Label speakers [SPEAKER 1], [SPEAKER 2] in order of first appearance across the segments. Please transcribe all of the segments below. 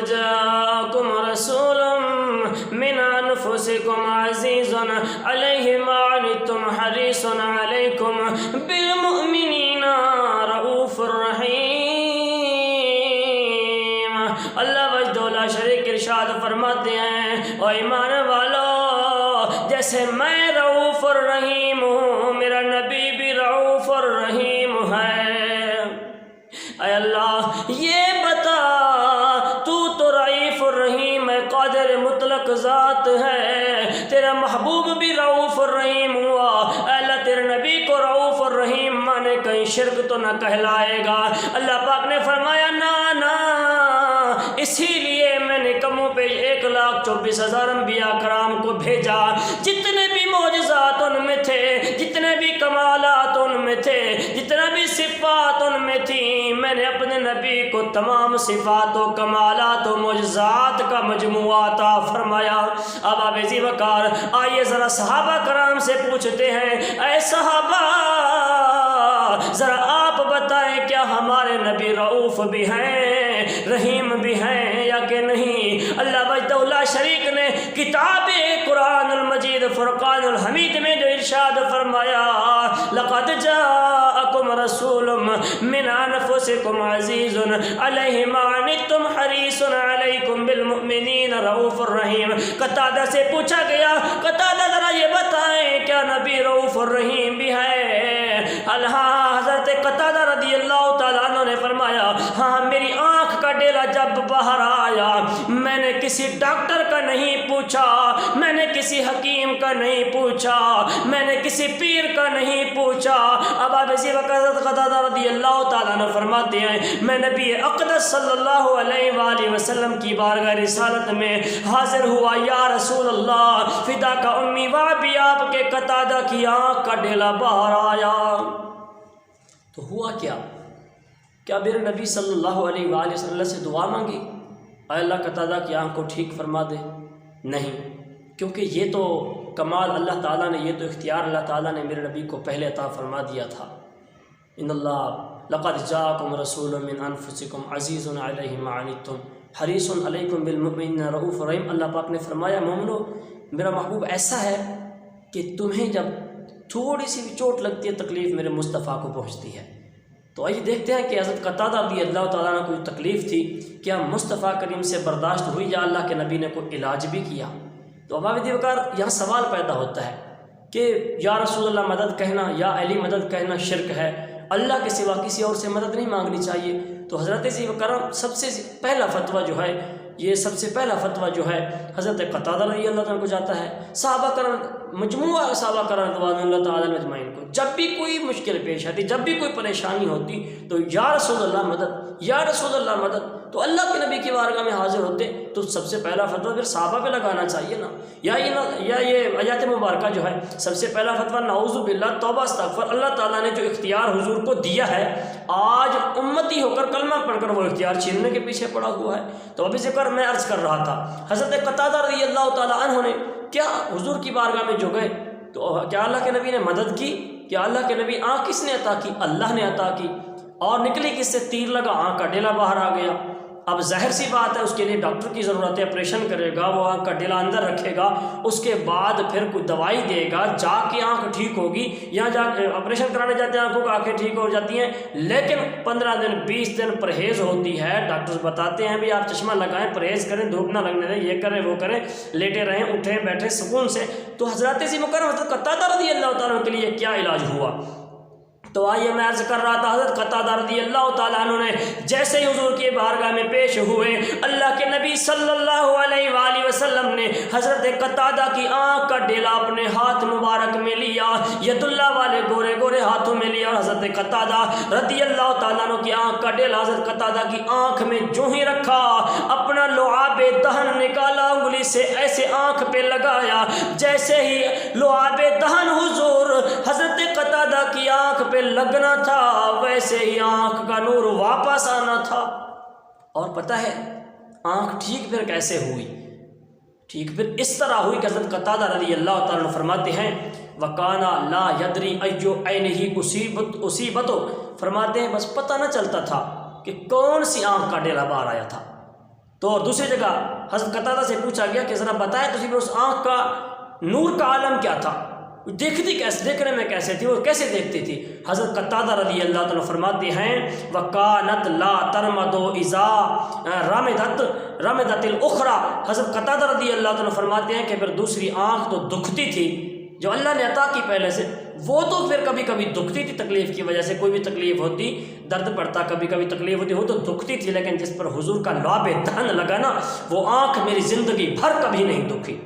[SPEAKER 1] جاءکم رسول من انفسکم عزیز علیہ ما عنتم حریص علیکم بالمؤمنین رؤوف الرحیم۔ اللہ وحدہ لا شریک ارشاد فرماتے ہیں او ایمان والو، جیسے میں رؤوف الرحیم ہوں، میرا نبی بھی رؤوف الرحیم ہے۔ اے اللہ یہ بتا، تو رؤوف الرحیم ہے، قادر مطلق ذات ہے، تیرا محبوب بھی رؤوف الرحیم ہوا، اے اللہ تیرے نبی کو رؤوف الرحیم مانے کہیں شرک تو نہ کہلائے گا۔ اللہ پاک نے فرمایا نا نا، اسی لیے میں نے کموں پہ 1,24,000 انبیاء کرام کو بھیجا، جتنے بھی معجزات ان میں تھے، جتنے بھی کمالات ان میں تھے، جتنا بھی صفات ان میں تھی، میں نے اپنے نبی کو تمام صفات و کمالات و معجزات کا مجموعہ عطا فرمایا۔ اب آپ ذی وقار آئیے ذرا صحابہ کرام سے پوچھتے ہیں، اے صحابہ ذرا آپ بتائیں کیا ہمارے نبی رؤوف بھی ہیں، رحیم بھی ہیں یا کہ نہیں؟ اللہ وحدہ لا شریک نے کتاب قرآن المجید فرقان الحمید میں جو ارشاد فرمایا، لقد جاءکم رسول من انفسکم عزیز علیہ ما عنتم حریص علیکم بالمؤمنین رؤوف الرحیم۔ قتادہ سے پوچھا گیا، قتادہ ذرا یہ بتائیں کیا نبی رؤوف الرحیم بھی ہے؟ اللہ حضرت قتادہ رضی اللہ تعالیٰ عنہ نے فرمایا، ہاں میری آنکھ کا ڈیلا جب باہر آیا، میں نے کسی ڈاکٹر کا نہیں پوچھا، میں نے کسی حکیم کا نہیں پوچھا، میں نے کسی پیر کا نہیں پوچھا۔ اب آپ اسی وقت حضرت قتادہ رضی اللہ تعالیٰ عنہ فرماتے ہیں، میں نبی اقدس صلی اللہ علیہ وآلہ وسلم کی بارگاہ رسالت میں حاضر ہوا، یا رسول اللہ فدا کا امی وابی، آپ کے قتادہ کی آنکھ کا ڈیلا باہر آیا۔ تو ہوا کیا میرے نبی صلی اللہ علیہ وآلہ وسلم سے دعا مانگی، اے اللہ قتادہ کی آنکھ کو ٹھیک فرما دے؟ نہیں، کیونکہ یہ تو کمال اللہ تعالیٰ نے، یہ تو اختیار اللہ تعالیٰ نے میرے نبی کو پہلے عطا فرما دیا تھا۔ ان اللہ لقد جاءکم رسول من انفسکم عزیز علیہ ما عنتم حریص علیکم بالمؤمنین رؤوف الرحیم۔ اللہ پاک نے فرمایا، مومنو میرا محبوب ایسا ہے کہ تمہیں جب تھوڑی سی بھی چوٹ لگتی ہے تکلیف میرے مصطفیٰ کو پہنچتی ہے۔ تو آئیے دیکھتے ہیں کہ حضرت قتادہ رضی اللہ تعالیٰ عنہ کو جو تکلیف تھی، کیا مصطفیٰ کریم سے برداشت ہوئی یا اللہ کے نبی نے کوئی علاج بھی کیا؟ تو اب آپ دیوکار یہاں سوال پیدا ہوتا ہے کہ یا رسول اللہ مدد کہنا، یا علی مدد کہنا شرک ہے، اللہ کے سوا کسی اور سے مدد نہیں مانگنی چاہیے۔ تو حضرت ذی کرم سب سے پہلا فتویٰ جو ہے، یہ سب سے پہلا فتویٰ جو ہے حضرت قتادہ رضی اللہ تعالیٰ کو جاتا ہے، صحابہ کرام مجموعہ صحابہ کرام رضوان اللہ تعالیٰ اجمعین کو جب بھی کوئی مشکل پیش آتی، جب بھی کوئی پریشانی ہوتی، تو یا رسول اللہ مدد، یا رسول اللہ مدد، تو اللہ کے نبی کی بارگاہ میں حاضر ہوتے تو سب سے پہلا فتویٰ پھر صحابہ پہ لگانا چاہیے نا۔ یا یہ آیات مبارکہ جو ہے سب سے پہلا فتویٰ نعوذ باللہ توبہ استغفر، اللہ تعالیٰ نے جو اختیار حضور کو دیا ہے، آج امتی ہو کر کلمہ پڑھ کر وہ اختیار چھیننے کے پیچھے پڑا ہوا ہے۔ تو ابھی ذکر میں عرض کر رہا تھا، حضرت قتادہ رضی اللہ تعالیٰ عنہ نے کیا حضور کی بارگاہ میں جو گئے تو کیا اللہ کے نبی نے مدد کی؟ کیا اللہ کے نبی آنکھ کس نے عطا کی؟ اللہ نے عطا کی۔ اور نکلی کس سے؟ تیر لگا، آنکھ کا ڈیلا باہر آ گیا۔ اب ظاہر سی بات ہے اس کے لیے ڈاکٹر کی ضرورت ہے، آپریشن کرے گا، وہ آنکھ کا ڈیلا اندر رکھے گا، اس کے بعد پھر کوئی دوائی دے گا، جا کے آنکھ ٹھیک ہوگی۔ یہاں جا کے آپریشن کرانے جاتے ہیں، آنکھوں کو آنکھیں ٹھیک ہو جاتی ہیں، لیکن 15 دن 20 دن پرہیز ہوتی ہے۔ ڈاکٹر بتاتے ہیں بھی آپ چشمہ لگائیں، پرہیز کریں، دھوپ نہ لگنے دیں، یہ کریں وہ کریں، لیٹے رہیں، اٹھیں بیٹھیں سکون سے۔ تو حضرت ذی مکرم حضرت قتادہ رضی اللہ تعالیٰ کے لیے کیا علاج ہوا؟ تو آئیے میں عرض کر رہا تھا، حضرت قتادہ رضی اللہ تعالیٰ عنہ نے جیسے ہی حضور کی بارگاہ میں پیش ہوئے، اللہ کے نبی صلی اللہ علیہ وآلہ وسلم نے حضرت قتادہ کی آنکھ کا ڈیلا اپنے ہاتھ مبارک میں لیا، ید اللہ والے گورے گورے ہاتھوں میں لیا، اور حضرت قتادہ رضی اللہ تعالیٰ عنہ کی آنکھ کا ڈیلا حضرت قتادہ کی آنکھ میں جو ہی رکھا، اپنا لعاب دہن نکالا، انگلی سے ایسے آنکھ پہ لگایا، جیسے ہی لعاب دہن حضور حضرت قتادہ کی آنکھ پہ لگنا تھا، ویسے ہی آنکھ کا نور واپس آنا تھا۔ اور پتہ ہے آنکھ ٹھیک پھر کیسے ہوئی؟ ٹھیک پھر اس طرح ہوئی کہ حضرت قتادہ رضی اللہ تعالیٰ عنہ فرماتے ہیں، وَقَانَ لَا يَدْرِي أَيُّ عَيْنِهِ أُصِيبَتْ، فرماتے ہیں بس پتہ نہ چلتا تھا کہ کون سی آنکھ کا ڈیلا باہر آیا تھا۔ تو دوسری جگہ حضرت قتادہ سے پوچھا گیا کہ ذرا بتائیں تجھے اس آنکھ کا نور کا عالم کیا تھا، دیکھتی کیسے، دیکھنے میں کیسے تھی، وہ کیسے دیکھتی تھی؟ حضرت قتادہ رضی اللہ تعالیٰ فرماتے ہیں وَكَانَتْ لَا تَرْمَدُ إِذَا رَمِدَتِ الْأُخْرَى، حضرت قتادہ رضی اللہ تعالیٰ فرماتے ہیں کہ پھر دوسری آنکھ تو دکھتی تھی جو اللہ نے عطا کی پہلے سے، وہ تو پھر کبھی کبھی دکھتی تھی تکلیف کی وجہ سے، کوئی بھی تکلیف ہوتی، درد پڑتا، کبھی کبھی تکلیف ہوتی، وہ تو دکھتی تھی، لیکن جس پر حضور کا لعاب دہن لگا نا، وہ آنکھ میری زندگی بھر کبھی نہیں دکھی۔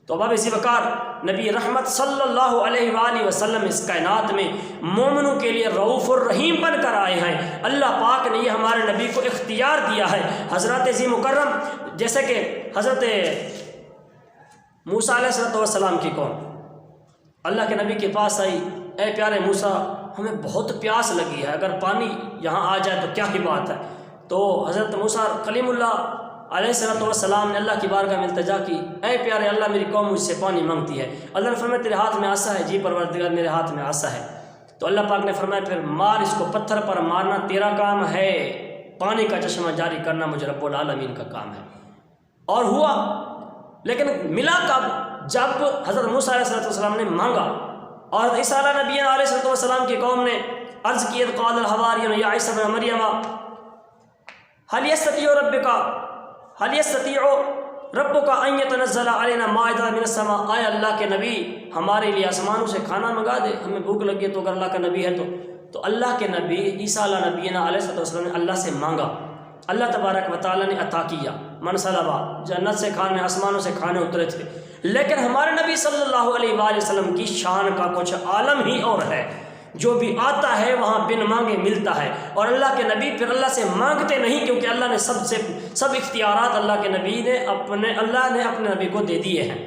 [SPEAKER 1] تو اب اسی وقار نبی رحمت صلی اللہ علیہ وآلہ وسلم اس کائنات میں مومنوں کے لیے رؤوف الرحیم بن کر آئے ہیں۔ اللہ پاک نے یہ ہمارے نبی کو اختیار دیا ہے۔ حضرت ذی مکرم، جیسے کہ حضرت موسیٰ علیہ السلام کی قوم اللہ کے نبی کے پاس آئی، اے پیارے موسیٰ ہمیں بہت پیاس لگی ہے، اگر پانی یہاں آ جائے تو کیا ہی بات ہے۔ تو حضرت موسیٰ کلیم اللہ علیہ السلام نے اللہ کی بارگاہ میں التجا کی، اے پیارے اللہ میری قوم مجھ سے پانی مانگتی ہے۔ اللہ نے فرمایا تیرے ہاتھ میں عصا ہے؟ جی پروردگار میرے ہاتھ میں عصا ہے۔ تو اللہ پاک نے فرمایا پھر مار اس کو، پتھر پر مارنا تیرا کام ہے، پانی کا چشمہ جاری کرنا مجھے رب العالمین کا کام ہے۔ اور ہوا، لیکن ملا کب؟ جب حضرت موسیٰ علیہ السلام نے مانگا، اور عیسیٰ نبی علیہ السلام کی قوم نے عرض کی قال الحواریون یا عیسی ابن مریم هل يستطيع ربك ان يتنزل علينا مائدة من السماء، آئے اللہ کے نبی ہمارے لیے آسمانوں سے کھانا منگا دے، ہمیں بھوک لگی ہے، تو اگر اللہ کا نبی ہے تو اللہ کے نبی عیسیٰ نبینا علیہ السلام نے اللہ سے مانگا، اللہ تبارک و تعالیٰ نے عطا کیا، من صلبا، جنت سے کھانے، آسمانوں سے کھانے اترے تھے۔ لیکن ہمارے نبی صلی اللہ علیہ وآلہ وسلم کی شان کا کچھ عالم ہی اور ہے، جو بھی آتا ہے وہاں بن مانگے ملتا ہے، اور اللہ کے نبی پھر اللہ سے مانگتے نہیں، کیونکہ اللہ نے سب اختیارات اللہ کے نبی نے اللہ نے اپنے نبی کو دے دیے ہیں۔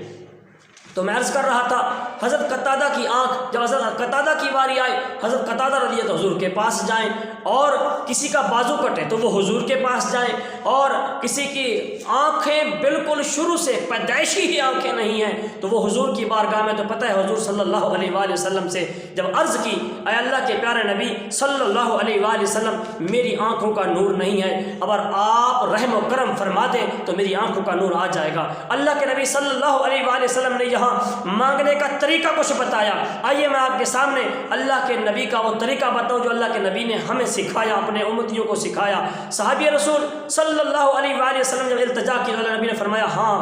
[SPEAKER 1] تو میں عرض کر رہا تھا حضرت قتادہ کی آنکھ، جب حضرت قتادہ کی باری آئی، حضرت قتادہ رضی اللہ حضور کے پاس جائیں، اور کسی کا بازو کٹے تو وہ حضور کے پاس جائیں، اور کسی کی آنکھیں بالکل شروع سے پیدائشی ہی آنکھیں نہیں ہیں تو وہ حضور کی بارگاہ میں، تو پتہ ہے حضور صلی اللہ علیہ وآلہ وسلم سے جب عرض کی، اے اللہ کے پیارے نبی صلی اللہ علیہ وآلہ وسلم میری آنکھوں کا نور نہیں ہے، اگر آپ رحم و کرم فرما دیں تو میری آنکھوں کا نور آ جائے گا۔ اللہ کے نبی صلی اللہ علیہ وآلہ وسلم نے مانگنے کا طریقہ کچھ بتایا۔ آئیے میں آپ کے سامنے اللہ کے نبی کا وہ طریقہ بتاؤں جو اللہ کے نبی نے ہمیں سکھایا، اپنے امتیوں کو سکھایا۔ صحابی رسول صلی اللہ علیہ وآلہ وسلم جب التجا کی، اللہ نبی نے فرمایا ہاں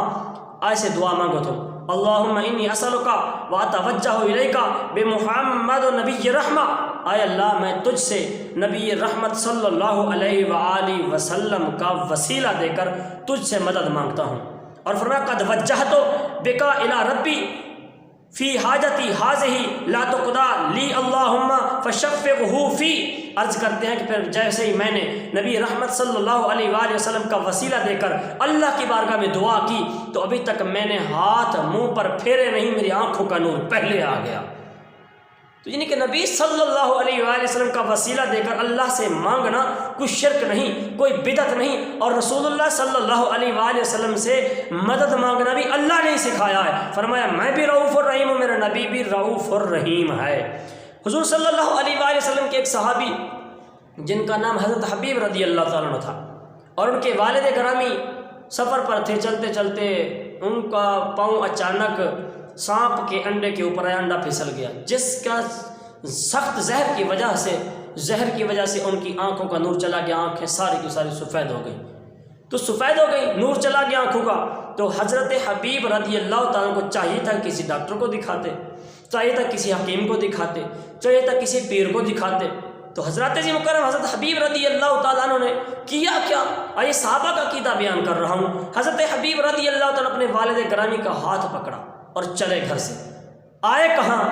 [SPEAKER 1] ایسے دعا مانگو تو اللہم انی اسألک واتوجہ الیک بمحمد نبی رحمہ، اے اللہ میں تجھ سے نبی رحمت صلی اللہ علیہ وآلہ وسلم کا وسیلہ دے کر تجھ سے مدد مانگتا ہوں۔ اور فرمایا قد وجہت بک الی ربی فی حاجتی هذه لا تقضى لی اللہم فشفعہ فی۔ عرض کرتے ہیں کہ پھر جیسے ہی میں نے نبی رحمت صلی اللہ علیہ وآلہ وسلم کا وسیلہ دے کر اللہ کی بارگاہ میں دعا کی تو ابھی تک میں نے ہاتھ منہ پر پھیرے نہیں، میری آنکھوں کا نور پہلے آ گیا۔ تو یعنی کہ نبی صلی اللہ علیہ وآلہ وسلم کا وسیلہ دے کر اللہ سے مانگنا کوئی شرک نہیں، کوئی بدعت نہیں، اور رسول اللہ صلی اللہ علیہ وآلہ وسلم سے مدد مانگنا بھی اللہ نے سکھایا ہے۔ فرمایا میں بھی رؤوف الرحیم ہوں، میرا نبی بھی رؤوف الرحیم ہے۔ حضور صلی اللہ علیہ وآلہ وسلم کے ایک صحابی جن کا نام حضرت حبیب رضی اللہ تعالیٰ عنہ تھا، اور ان کے والد گرامی سفر پر تھے، چلتے چلتے ان کا پاؤں اچانک سانپ کے انڈے کے اوپر انڈا پھسل گیا، جس کا سخت زہر کی وجہ سے ان کی آنکھوں کا نور چلا گیا، آنکھیں ساری کی ساری سفید ہو گئی، نور چلا گیا آنکھوں کا۔ تو حضرت حبیب رضی اللہ تعالیٰ کو چاہیے تھا کسی ڈاکٹر کو دکھاتے، چاہیے تھا کسی حکیم کو دکھاتے، چاہیے تھا کسی پیر کو دکھاتے۔ تو حضرت ذی مکرم حضرت حبیب رضی اللہ تعالیٰ عنہ نے کیا کیا؟ آئیے صحابہ کا عقیدہ بیان کر رہا ہوں۔ حضرت حبیب رضی اللہ تعالیٰ اپنے والد گرامی کا ہاتھ پکڑا اور چلے گھر سے، آئے کہاں؟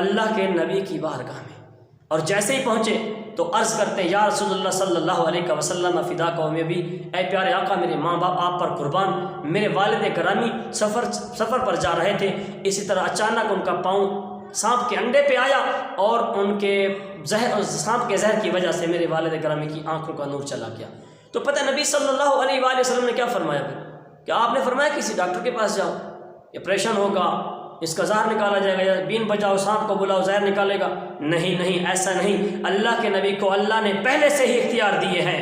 [SPEAKER 1] اللہ کے نبی کی بارگاہ میں، اور جیسے ہی پہنچے تو عرض کرتے یا رسول اللہ صلی اللہ علیہ وسلم فداک میں بھی، اے پیارے آقا میرے ماں باپ آپ پر قربان، میرے والد گرامی سفر پر جا رہے تھے، اسی طرح اچانک ان کا پاؤں سانپ کے انڈے پہ آیا، اور ان کے سانپ کے زہر کی وجہ سے میرے والد گرامی کی آنکھوں کا نور چلا گیا۔ تو پتہ نبی صلی اللہ علیہ وآلہ وسلم نے کیا فرمایا پھر؟ کہ آپ نے فرمایا کسی ڈاکٹر کے پاس جاؤ، آپریشن ہوگا، اس کا زہر نکالا جائے گا، یا بین بجاؤ سانپ کو بلاؤ زہر نکالے گا؟ نہیں، ایسا نہیں۔ اللہ کے نبی کو اللہ نے پہلے سے ہی اختیار دیے ہیں،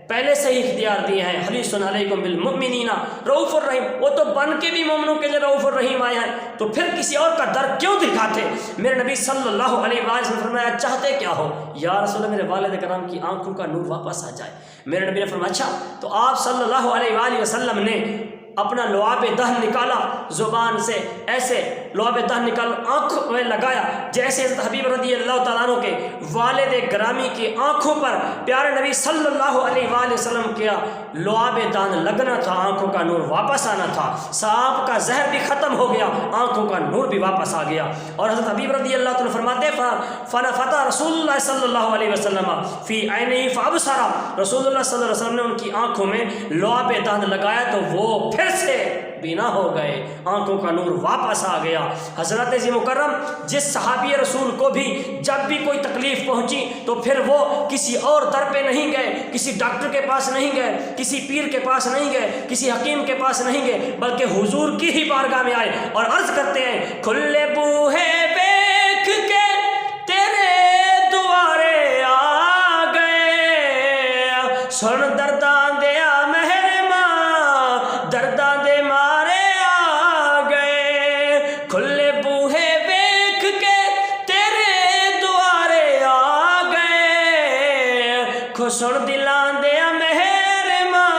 [SPEAKER 1] پہلے سے ہی اختیار دیے ہیں، حریص علیکم بالمؤمنین رؤوف الرحیم، وہ تو بن کے بھی مومنوں کے لیے رؤوف الرحیم آئے ہیں، تو پھر کسی اور کا در کیوں دکھاتے؟ میرے نبی صلی اللہ علیہ وآلہ وسلم نے فرمایا چاہتے کیا ہو؟ یا رسول اللہ میرے والد کرام کی آنکھوں کا نور واپس آ جائے۔ میرے نبی نے فرمایا اچھا، تو آپ صلی اللہ علیہ وآلہ وسلم نے اپنا لعاب دہن نکالا، زبان سے ایسے لعاب دہن نکال آنکھ میں لگایا، جیسے حضرت حبیب رضی اللہ تعالیٰ عنہ کے والد گرامی کی آنکھوں پر پیارے نبی صلی اللہ علیہ وآلہ وسلم کیا لعاب دہن لگنا تھا، آنکھوں کا نور واپس آنا تھا، سانپ کا زہر بھی ختم ہو گیا، آنکھوں کا نور بھی واپس آ گیا۔ اور حضرت حبیب رضی اللہ تعالیٰ فرماتے فنفث رسول اللہ صلی اللہ علیہ وسلم فی عینہ فابصر، رسول اللہ صلی اللہ علیہ وسلم نے ان کی آنکھوں میں لعاب دہن لگایا تو وہ پھر سے بینا ہو گئے، آنکھوں کا نور واپس آ گیا۔ حضرت عزیز مکرم جس صحابی رسول کو بھی جب بھی کوئی تکلیف پہنچی تو پھر وہ کسی اور در پہ نہیں گئے، کسی ڈاکٹر کے پاس نہیں گئے، کسی پیر کے پاس نہیں گئے، کسی حکیم کے پاس نہیں گئے، بلکہ حضور کی ہی بارگاہ میں آئے اور عرض کرتے ہیں کھلے بوہے دیکھ کے تیرے دوارے آ گئے، سن درداں دیا مہرماں درداں دے مارے آ گئے، کھلے بوہے دیکھ کے تیرے دوارے آ گئے، سن دلاں دیا مہرماں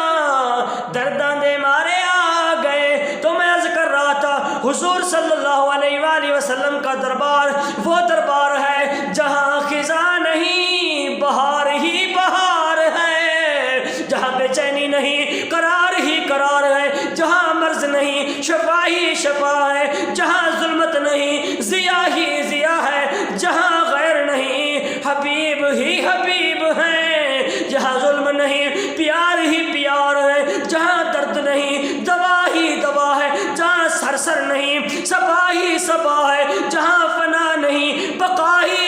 [SPEAKER 1] درداں دے مارے آ گئے۔ تو میں عرض کر رہا تھا حضور صلی اللہ علیہ وآلہ وسلم کا دربار وہ دربار ہے جہاں خزاں نہیں بہار ہی بہار ہے، جہاں بے چینی نہیں قرار ہی قرار ہے، جہاں مرض نہیں شفا ہی شفا ہے، جہاں ظلمت نہیں ضیاء ہی ضیاء ہے، جہاں غیر نہیں حبیب ہی حبیب ہے، جہاں ظلم نہیں پیار ہی پیار ہے، جہاں درد نہیں دوا ہی دوا ہے، جہاں سرسر نہیں صفا ہی صفا ہے، جہاں فنا نہیں بقا ہی